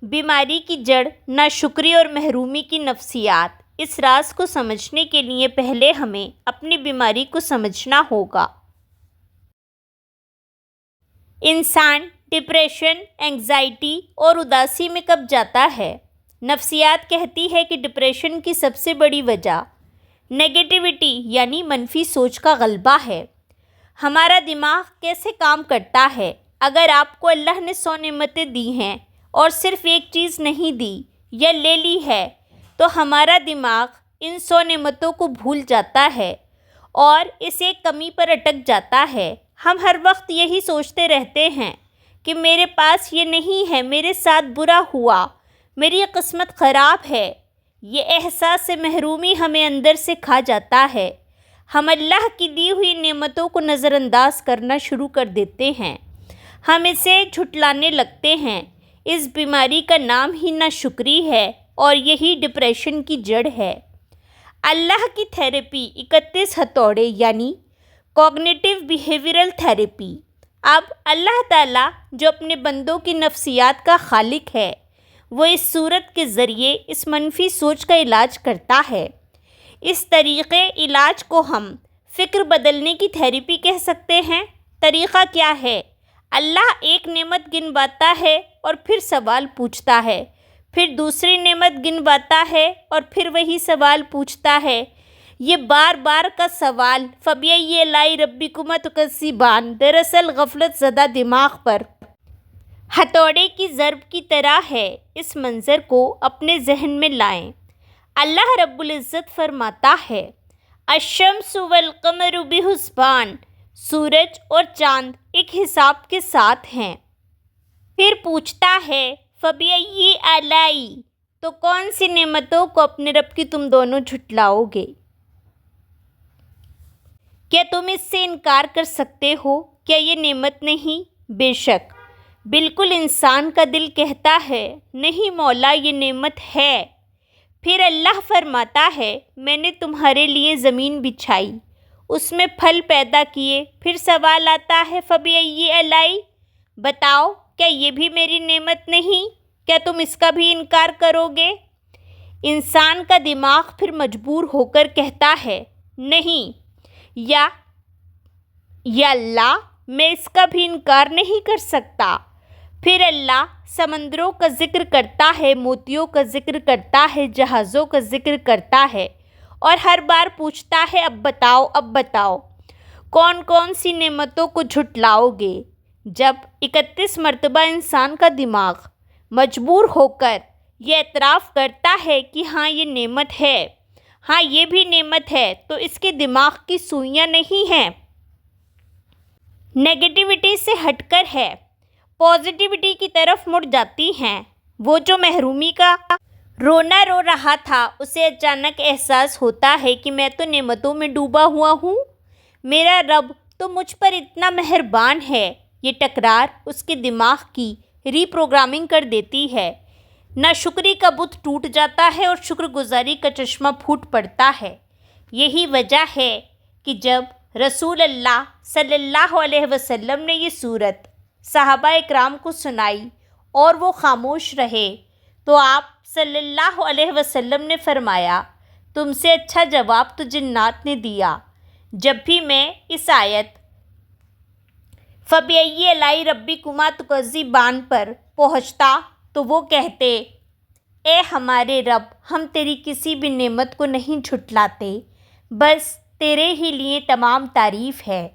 بیماری کی جڑ ناشکری اور محرومی کی نفسیات۔ اس راز کو سمجھنے کے لیے پہلے ہمیں اپنی بیماری کو سمجھنا ہوگا۔ انسان ڈپریشن، اینگزائٹی اور اداسی میں کب جاتا ہے؟ نفسیات کہتی ہے کہ ڈپریشن کی سب سے بڑی وجہ نیگیٹیوٹی یعنی منفی سوچ کا غلبہ ہے۔ ہمارا دماغ کیسے کام کرتا ہے؟ اگر آپ کو اللہ نے 100 نعمتیں دی ہیں اور صرف ایک چیز نہیں دی یا لے لی ہے تو ہمارا دماغ ان 100 نعمتوں کو بھول جاتا ہے اور اس ایک کمی پر اٹک جاتا ہے۔ ہم ہر وقت یہی سوچتے رہتے ہیں کہ میرے پاس یہ نہیں ہے، میرے ساتھ برا ہوا، میری قسمت خراب ہے۔ یہ احساس محرومی ہمیں اندر سے کھا جاتا ہے۔ ہم اللہ کی دی ہوئی نعمتوں کو نظر انداز کرنا شروع کر دیتے ہیں، ہم اسے جھٹلانے لگتے ہیں۔ اس بیماری کا نام ہی ناشکری ہے اور یہی ڈپریشن کی جڑ ہے۔ اللہ کی تھیراپی 31 ہتھوڑے یعنی کوگنیٹیو بیہیویئرل تھیراپی۔ اب اللہ تعالیٰ جو اپنے بندوں کی نفسیات کا خالق ہے، وہ اس صورت کے ذریعے اس منفی سوچ کا علاج کرتا ہے۔ اس طریقے علاج کو ہم فکر بدلنے کی تھیراپی کہہ سکتے ہیں۔ طریقہ کیا ہے؟ اللہ ایک نعمت گنواتا ہے اور پھر سوال پوچھتا ہے، پھر دوسری نعمت گنواتا ہے اور پھر وہی سوال پوچھتا ہے۔ یہ بار بار کا سوال فَبِأَيِّ آلَاءِ رَبِّكُمَا تُكَذِّبَانِ دراصل غفلت زدہ دماغ پر ہتھوڑے کی ضرب کی طرح ہے۔ اس منظر کو اپنے ذہن میں لائیں۔ اللہ رب العزت فرماتا ہے الشمس والقمر بحسبان، سورج اور چاند ایک حساب کے ساتھ ہیں۔ پھر پوچھتا ہے فَبِأَيِّ آلَاءِ، تو کون سی نعمتوں کو اپنے رب کی تم دونوں جھٹلاؤ گے؟ کیا تم اس سے انکار کر سکتے ہو؟ کیا یہ نعمت نہیں؟ بے شک، بالکل انسان کا دل کہتا ہے نہیں مولا یہ نعمت ہے۔ پھر اللہ فرماتا ہے میں نے تمہارے لیے زمین بچھائی، اس میں پھل پیدا کیے۔ پھر سوال آتا ہے فَبِأَيِّ آلَاءِ، بتاؤ کیا یہ بھی میری نعمت نہیں؟ کیا تم اس کا بھی انکار کرو گے؟ انسان کا دماغ پھر مجبور ہو کر کہتا ہے نہیں، یا اللہ میں اس کا بھی انکار نہیں کر سکتا۔ پھر اللہ سمندروں کا ذکر کرتا ہے، موتیوں کا ذکر کرتا ہے، جہازوں کا ذکر کرتا ہے اور ہر بار پوچھتا ہے اب بتاؤ کون کون سی نعمتوں کو جھٹلاؤ گے؟ جب 31 مرتبہ انسان کا دماغ مجبور ہو کر یہ اعتراف کرتا ہے کہ ہاں یہ نعمت ہے، ہاں یہ بھی نعمت ہے، تو اس کے دماغ کی سوئیاں نہیں ہیں، نیگیٹیوٹی سے ہٹ کر ہے، پازیٹیوٹی کی طرف مڑ جاتی ہیں۔ وہ جو محرومی کا رونا رو رہا تھا اسے اچانک احساس ہوتا ہے کہ میں تو نعمتوں میں ڈوبا ہوا ہوں، میرا رب تو مجھ پر اتنا مہربان ہے۔ یہ ٹکرار اس کے دماغ کی ری پروگرامنگ کر دیتی ہے۔ ناشکری کا بت ٹوٹ جاتا ہے اور شکر گزاری کا چشمہ پھوٹ پڑتا ہے۔ یہی وجہ ہے کہ جب رسول اللہ صلی اللہ علیہ وسلم نے یہ صورت صحابہ اکرام کو سنائی اور وہ خاموش رہے تو آپ صلی اللہ علیہ وسلم نے فرمایا تم سے اچھا جواب تو جنات نے دیا۔ جب بھی میں اس آیت فَبِأَيِّ آلَاءِ رَبِّكُمَا تُكَذِّبَانِ پر پہنچتا تو وہ کہتے اے ہمارے رب ہم تیری کسی بھی نعمت کو نہیں جھٹلاتے، بس تیرے ہی لیے تمام تعریف ہے۔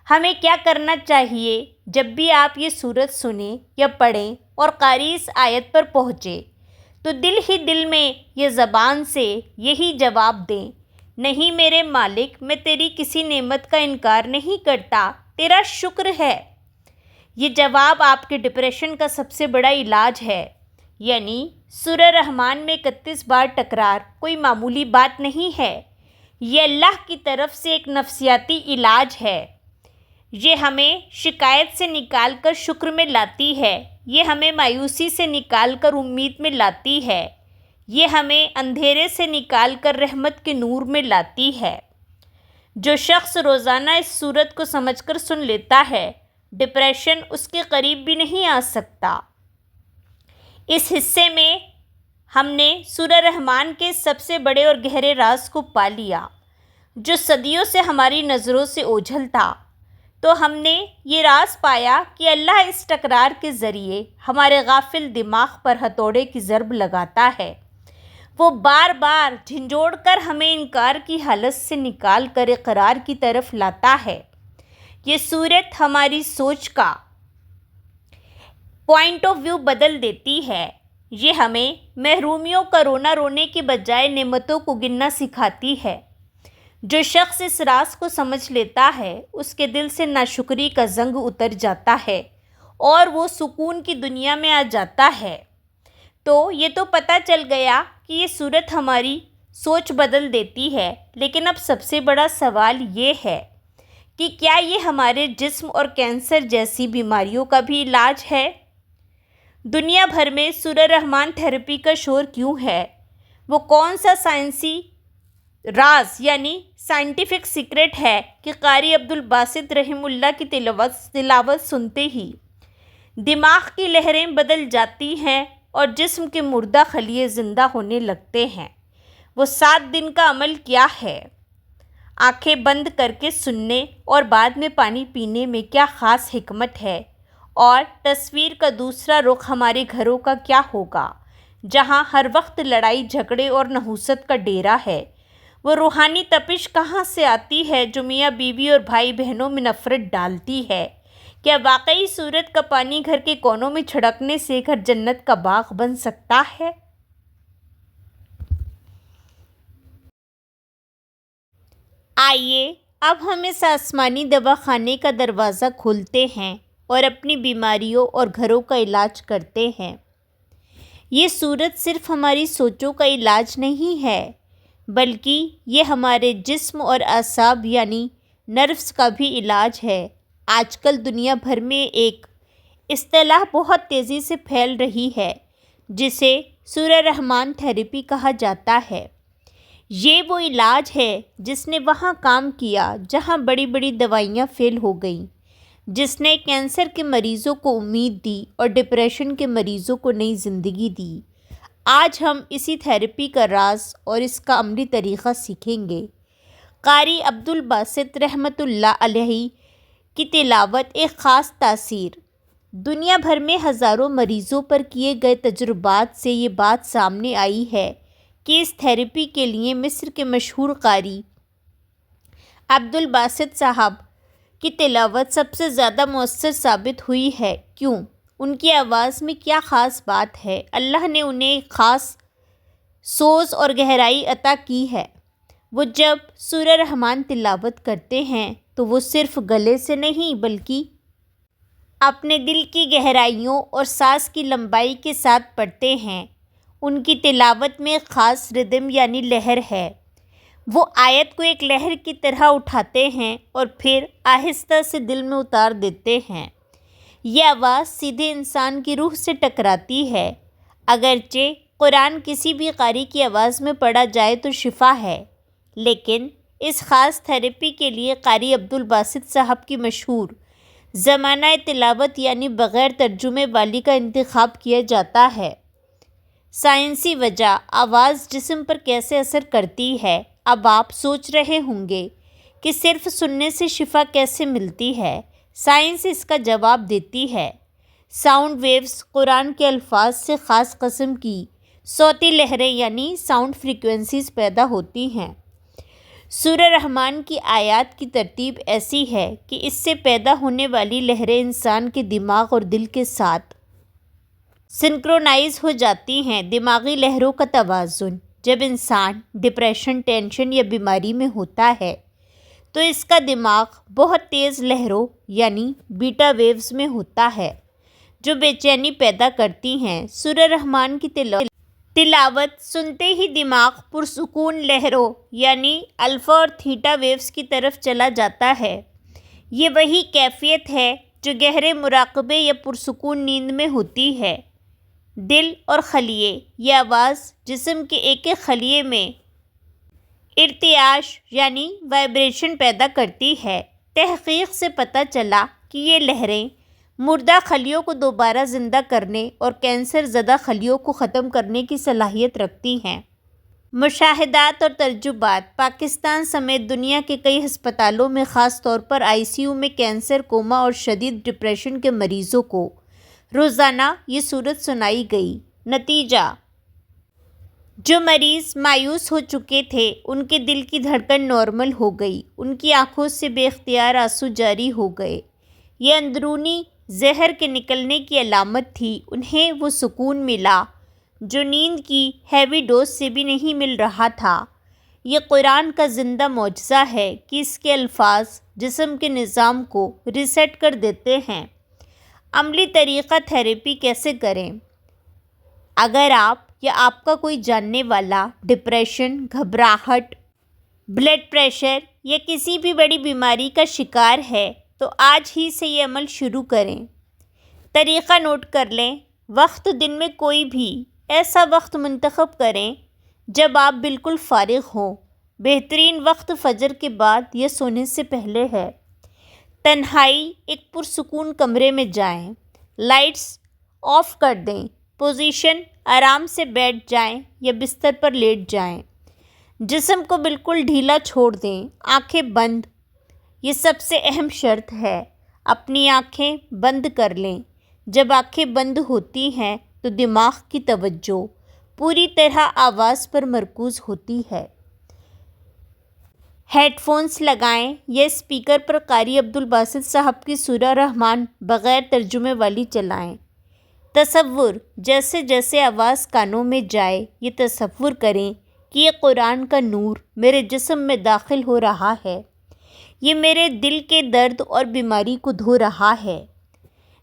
ہمیں کیا کرنا چاہیے جب بھی آپ یہ سورت سنیں یا پڑھیں اور قاری اس آیت پر پہنچے تو دل ہی دل میں یا زبان سے یہی جواب دیں نہیں میرے مالک میں تیری کسی نعمت کا انکار نہیں کرتا، تیرا شکر ہے۔ یہ جواب آپ کے ڈپریشن کا سب سے بڑا علاج ہے۔ یعنی سورہ رحمان میں 31 بار ٹکرار کوئی معمولی بات نہیں ہے، یہ اللہ کی طرف سے ایک نفسیاتی علاج ہے۔ یہ ہمیں شکایت سے نکال کر شکر میں لاتی ہے، یہ ہمیں مایوسی سے نکال کر امید میں لاتی ہے، یہ ہمیں اندھیرے سے نکال کر رحمت کے نور میں لاتی ہے۔ جو شخص روزانہ اس صورت کو سمجھ کر سن لیتا ہے ڈپریشن اس کے قریب بھی نہیں آ سکتا۔ اس حصے میں ہم نے سورہ رحمان کے سب سے بڑے اور گہرے راز کو پا لیا جو صدیوں سے ہماری نظروں سے اوجھل تھا۔ تو ہم نے یہ راز پایا کہ اللہ اس تکرار کے ذریعے ہمارے غافل دماغ پر ہتھوڑے کی ضرب لگاتا ہے۔ وہ بار بار جھنجھوڑ کر ہمیں انکار کی حالت سے نکال کر اقرار کی طرف لاتا ہے۔ یہ صورت ہماری سوچ کا پوائنٹ آف ویو بدل دیتی ہے۔ یہ ہمیں محرومیوں کا رونا رونے کے بجائے نعمتوں کو گننا سکھاتی ہے۔ جو شخص اس راز کو سمجھ لیتا ہے اس کے دل سے ناشکری کا زنگ اتر جاتا ہے اور وہ سکون کی دنیا میں آ جاتا ہے۔ تو یہ تو پتہ چل گیا کہ یہ صورت ہماری سوچ بدل دیتی ہے، لیکن اب سب سے بڑا سوال یہ ہے کہ کیا یہ ہمارے جسم اور کینسر جیسی بیماریوں کا بھی علاج ہے؟ دنیا بھر میں سورہ رحمان تھیراپی کا شور کیوں ہے؟ وہ کون سا سائنسی راز یعنی سائنٹیفک سیکرٹ ہے کہ قاری عبدالباسط رحمہ اللہ کی تلاوت سنتے ہی دماغ کی لہریں بدل جاتی ہیں اور جسم کے مردہ خلیے زندہ ہونے لگتے ہیں؟ وہ 7 دن کا عمل کیا ہے؟ آنکھیں بند کر کے سننے اور بعد میں پانی پینے میں کیا خاص حکمت ہے؟ اور تصویر کا دوسرا رخ ہمارے گھروں کا کیا ہوگا جہاں ہر وقت لڑائی جھگڑے اور نحوست کا ڈیرا ہے؟ وہ روحانی تپش کہاں سے آتی ہے جو میاں بیوی اور بھائی بہنوں میں نفرت ڈالتی ہے؟ کیا واقعی سورت کا پانی گھر کے کونوں میں چھڑکنے سے گھر جنت کا باغ بن سکتا ہے؟ آئیے اب ہم اس آسمانی دواخانے کا دروازہ کھولتے ہیں اور اپنی بیماریوں اور گھروں کا علاج کرتے ہیں۔ یہ صورت صرف ہماری سوچوں کا علاج نہیں ہے بلکہ یہ ہمارے جسم اور اعصاب یعنی نروس کا بھی علاج ہے۔ آج کل دنیا بھر میں ایک اصطلاح بہت تیزی سے پھیل رہی ہے جسے سورہ رحمان تھیراپی کہا جاتا ہے۔ یہ وہ علاج ہے جس نے وہاں کام کیا جہاں بڑی بڑی دوائیاں فیل ہو گئیں، جس نے کینسر کے مریضوں کو امید دی اور ڈپریشن کے مریضوں کو نئی زندگی دی۔ آج ہم اسی تھیراپی کا راز اور اس کا عملی طریقہ سیکھیں گے۔ قاری عبدالباسط رحمۃ اللہ علیہ کی تلاوت ایک خاص تاثیر۔ دنیا بھر میں ہزاروں مریضوں پر کیے گئے تجربات سے یہ بات سامنے آئی ہے کہ اس تھیراپی کے لیے مصر کے مشہور قاری عبدالباسط صاحب کی تلاوت سب سے زیادہ مؤثر ثابت ہوئی ہے۔ کیوں؟ ان کی آواز میں کیا خاص بات ہے؟ اللہ نے انہیں ایک خاص سوز اور گہرائی عطا کی ہے۔ وہ جب سورہ رحمان تلاوت کرتے ہیں تو وہ صرف گلے سے نہیں بلکہ اپنے دل کی گہرائیوں اور سانس کی لمبائی کے ساتھ پڑھتے ہیں۔ ان کی تلاوت میں ایک خاص ردم یعنی لہر ہے۔ وہ آیت کو ایک لہر کی طرح اٹھاتے ہیں اور پھر آہستہ سے دل میں اتار دیتے ہیں۔ یہ آواز سیدھے انسان کی روح سے ٹکراتی ہے۔ اگرچہ قرآن کسی بھی قاری کی آواز میں پڑھا جائے تو شفا ہے، لیکن اس خاص تھیراپی کے لیے قاری عبدالباسط صاحب کی مشہور زمانہ تلاوت یعنی بغیر ترجمے والی کا انتخاب کیا جاتا ہے۔ سائنسی وجہ آواز جسم پر کیسے اثر کرتی ہے؟ اب آپ سوچ رہے ہوں گے کہ صرف سننے سے شفا کیسے ملتی ہے؟ سائنس اس کا جواب دیتی ہے۔ ساؤنڈ ویوز قرآن کے الفاظ سے خاص قسم کی صوتی لہریں یعنی ساؤنڈ فریکوینسیز پیدا ہوتی ہیں۔ سورہ رحمان کی آیات کی ترتیب ایسی ہے کہ اس سے پیدا ہونے والی لہریں انسان کے دماغ اور دل کے ساتھ سنکرونائز ہو جاتی ہیں۔ دماغی لہروں کا توازن جب انسان ڈپریشن، ٹینشن یا بیماری میں ہوتا ہے تو اس کا دماغ بہت تیز لہروں یعنی بیٹا ویوز میں ہوتا ہے جو بے چینی پیدا کرتی ہیں۔ سورہ رحمان کی تلاوت سنتے ہی دماغ پرسکون لہروں یعنی الفا اور تھیٹا ویوز کی طرف چلا جاتا ہے۔ یہ وہی کیفیت ہے جو گہرے مراقبے یا پرسکون نیند میں ہوتی ہے۔ دل اور خلیے، یہ آواز جسم کے ایک ایک خلیے میں ارتعاش یعنی وائبریشن پیدا کرتی ہے۔ تحقیق سے پتہ چلا کہ یہ لہریں مردہ خلیوں کو دوبارہ زندہ کرنے اور کینسر زدہ خلیوں کو ختم کرنے کی صلاحیت رکھتی ہیں۔ مشاہدات اور تجربات پاکستان سمیت دنیا کے کئی ہسپتالوں میں خاص طور پر ICU میں کینسر، کوما اور شدید ڈپریشن کے مریضوں کو روزانہ یہ صورت سنائی گئی۔ نتیجہ: جو مریض مایوس ہو چکے تھے ان کے دل کی دھڑکن نارمل ہو گئی، ان کی آنکھوں سے بے اختیار آنسو جاری ہو گئے۔ یہ اندرونی زہر کے نکلنے کی علامت تھی۔ انہیں وہ سکون ملا جو نیند کی ہیوی ڈوز سے بھی نہیں مل رہا تھا۔ یہ قرآن کا زندہ معجزہ ہے کہ اس کے الفاظ جسم کے نظام کو ریسیٹ کر دیتے ہیں۔ عملی طریقہ تھراپی کیسے کریں؟ اگر آپ یا آپ کا کوئی جاننے والا ڈپریشن، گھبراہٹ، بلڈ پریشر یا کسی بھی بڑی بیماری کا شکار ہے تو آج ہی سے یہ عمل شروع کریں۔ طریقہ نوٹ کر لیں۔ وقت: دن میں کوئی بھی ایسا وقت منتخب کریں جب آپ بالکل فارغ ہوں۔ بہترین وقت فجر کے بعد یا سونے سے پہلے ہے۔ تنہائی: ایک پرسکون کمرے میں جائیں، لائٹس آف کر دیں۔ پوزیشن: آرام سے بیٹھ جائیں یا بستر پر لیٹ جائیں۔ جسم کو بالکل ڈھیلا چھوڑ دیں۔ آنکھیں بند، یہ سب سے اہم شرط ہے۔ اپنی آنکھیں بند کر لیں۔ جب آنکھیں بند ہوتی ہیں تو دماغ کی توجہ پوری طرح آواز پر مرکوز ہوتی ہے۔ ہیڈ فونز لگائیں یا اسپیکر پر قاری عبدالباسط صاحب کی سورہ رحمان بغیر ترجمے والی چلائیں۔ تصور: جیسے جیسے آواز کانوں میں جائے یہ تصور کریں کہ یہ قرآن کا نور میرے جسم میں داخل ہو رہا ہے۔ یہ میرے دل کے درد اور بیماری کو دھو رہا ہے۔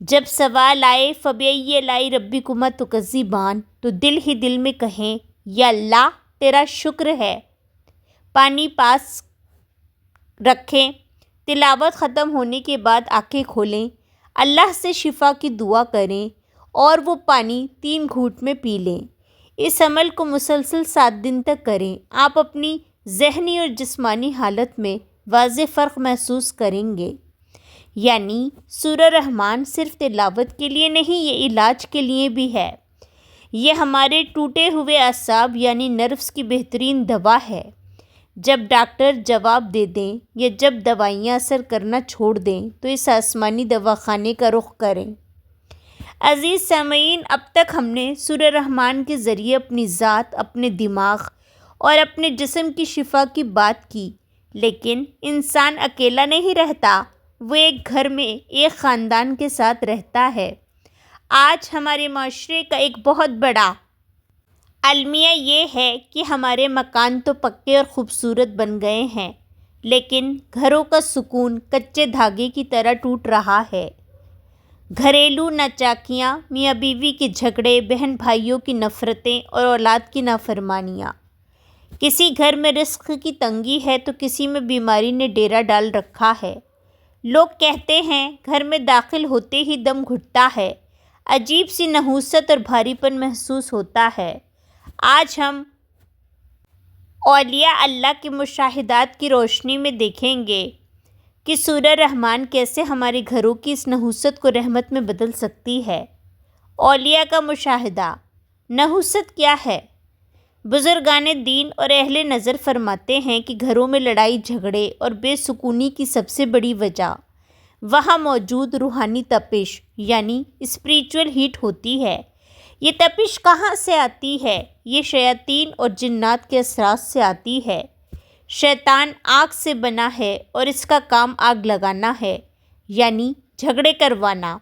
جب سوال آئے فَبِأَيِّ آلَاءِ رَبِّكُمَا تُكَذِّبَانِ تو دل ہی دل میں کہیں یا اللہ تیرا شکر ہے۔ پانی پاس رکھیں۔ تلاوت ختم ہونے کے بعد آنکھیں کھولیں، اللہ سے شفا کی دعا کریں اور وہ پانی 3 گھونٹ میں پی لیں۔ اس عمل کو مسلسل 7 دن تک کریں۔ آپ اپنی ذہنی اور جسمانی حالت میں واضح فرق محسوس کریں گے۔ یعنی سورہ رحمان صرف تلاوت کے لیے نہیں، یہ علاج کے لیے بھی ہے۔ یہ ہمارے ٹوٹے ہوئے اعصاب یعنی نروس کی بہترین دوا ہے۔ جب ڈاکٹر جواب دے دیں یا جب دوائیاں اثر کرنا چھوڑ دیں تو اس آسمانی دواخانے کا رخ کریں۔ عزیز سامعین، اب تک ہم نے سورہ رحمان کے ذریعے اپنی ذات، اپنے دماغ اور اپنے جسم کی شفا کی بات کی، لیکن انسان اکیلا نہیں رہتا، وہ ایک گھر میں ایک خاندان کے ساتھ رہتا ہے۔ آج ہمارے معاشرے کا ایک بہت بڑا المیہ یہ ہے کہ ہمارے مکان تو پکے اور خوبصورت بن گئے ہیں، لیکن گھروں کا سکون کچے دھاگے کی طرح ٹوٹ رہا ہے۔ گھریلو ناچاکیاں، میاں بیوی کے جھگڑے، بہن بھائیوں کی نفرتیں اور اولاد کی نافرمانیاں۔ کسی گھر میں رزق کی تنگی ہے تو کسی میں بیماری نے ڈیرا ڈال رکھا ہے۔ لوگ کہتے ہیں گھر میں داخل ہوتے ہی دم گھٹتا ہے، عجیب سی نحوست اور بھاری پن محسوس ہوتا ہے۔ آج ہم اولیاء اللہ کے مشاہدات کی روشنی میں دیکھیں گے کہ سورہ رحمان کیسے ہمارے گھروں کی اس نحوست کو رحمت میں بدل سکتی ہے۔ اولیاء کا مشاہدہ۔ نحوست کیا ہے؟ بزرگان دین اور اہل نظر فرماتے ہیں کہ گھروں میں لڑائی جھگڑے اور بے سکونی کی سب سے بڑی وجہ وہاں موجود روحانی تپش یعنی اسپریچول ہیٹ ہوتی ہے۔ یہ تپش کہاں سے آتی ہے؟ یہ شیاطین اور جنات کے اثرات سے آتی ہے۔ شیطان آگ سے بنا ہے اور اس کا کام آگ لگانا ہے، یعنی جھگڑے کروانا۔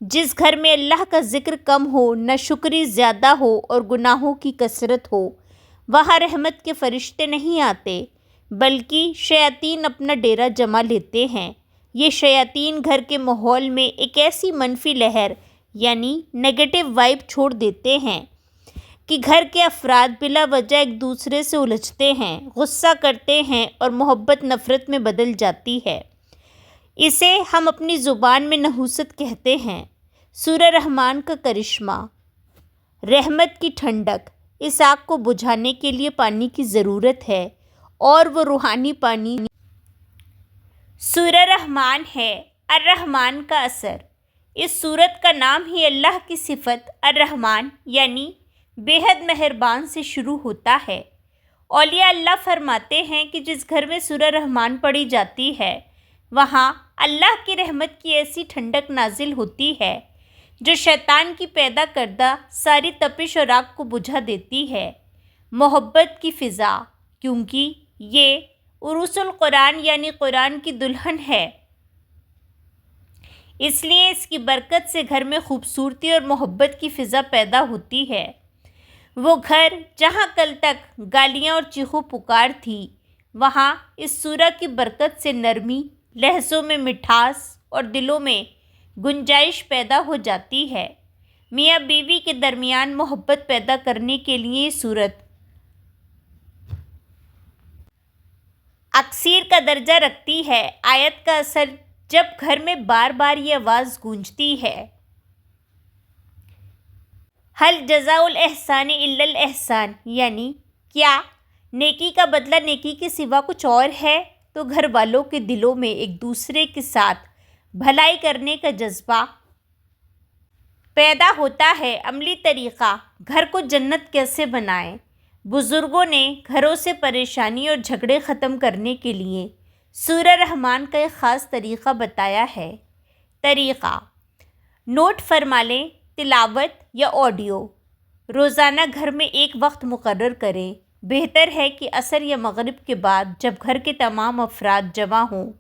جس گھر میں اللہ کا ذکر کم ہو، ناشکری زیادہ ہو اور گناہوں کی کثرت ہو، وہاں رحمت کے فرشتے نہیں آتے، بلکہ شیاطین اپنا ڈیرا جما لیتے ہیں۔ یہ شیاطین گھر کے ماحول میں ایک ایسی منفی لہر یعنی نیگیٹو وائب چھوڑ دیتے ہیں کہ گھر کے افراد بلا وجہ ایک دوسرے سے الجھتے ہیں، غصہ کرتے ہیں اور محبت نفرت میں بدل جاتی ہے۔ اسے ہم اپنی زبان میں نحوست کہتے ہیں۔ سورہ رحمان کا کرشمہ، رحمت کی ٹھنڈک۔ اس آگ کو بجھانے کے لیے پانی کی ضرورت ہے اور وہ روحانی پانی سورہ رحمان ہے۔ الرحمن کا اثر۔ اس سورت کا نام ہی اللہ کی صفت الرحمن یعنی بے حد مہربان سے شروع ہوتا ہے۔ اولیاء اللہ فرماتے ہیں کہ جس گھر میں سورہ رحمان پڑھی جاتی ہے وہاں اللہ کی رحمت کی ایسی ٹھنڈک نازل ہوتی ہے جو شیطان کی پیدا کردہ ساری تپش اور آگ کو بجھا دیتی ہے۔ محبت کی فضا، کیونکہ یہ عروس القرآن یعنی قرآن کی دلہن ہے، اس لیے اس کی برکت سے گھر میں خوبصورتی اور محبت کی فضا پیدا ہوتی ہے۔ وہ گھر جہاں کل تک گالیاں اور چیخو پکار تھی، وہاں اس سورہ کی برکت سے نرمی، لہجوں میں مٹھاس اور دلوں میں گنجائش پیدا ہو جاتی ہے۔ میاں بیوی کے درمیان محبت پیدا کرنے کے لیے یہ سورت اکثیر کا درجہ رکھتی ہے۔ آیت کا اثر جب گھر میں بار بار یہ آواز گونجتی ہے، حل جزاء الاحسان الا الاحسان، یعنی کیا نیکی کا بدلہ نیکی کے سوا کچھ اور ہے، تو گھر والوں کے دلوں میں ایک دوسرے کے ساتھ بھلائی کرنے کا جذبہ پیدا ہوتا ہے۔ عملی طریقہ، گھر کو جنت کیسے بنائیں؟ بزرگوں نے گھروں سے پریشانی اور جھگڑے ختم کرنے کے لیے سورہ رحمان کا ایک خاص طریقہ بتایا ہے۔ طریقہ: نوٹ فرما لیں، تلاوت یا آڈیو روزانہ گھر میں ایک وقت مقرر کریں۔ بہتر ہے کہ عصر یا مغرب کے بعد جب گھر کے تمام افراد جمع ہوں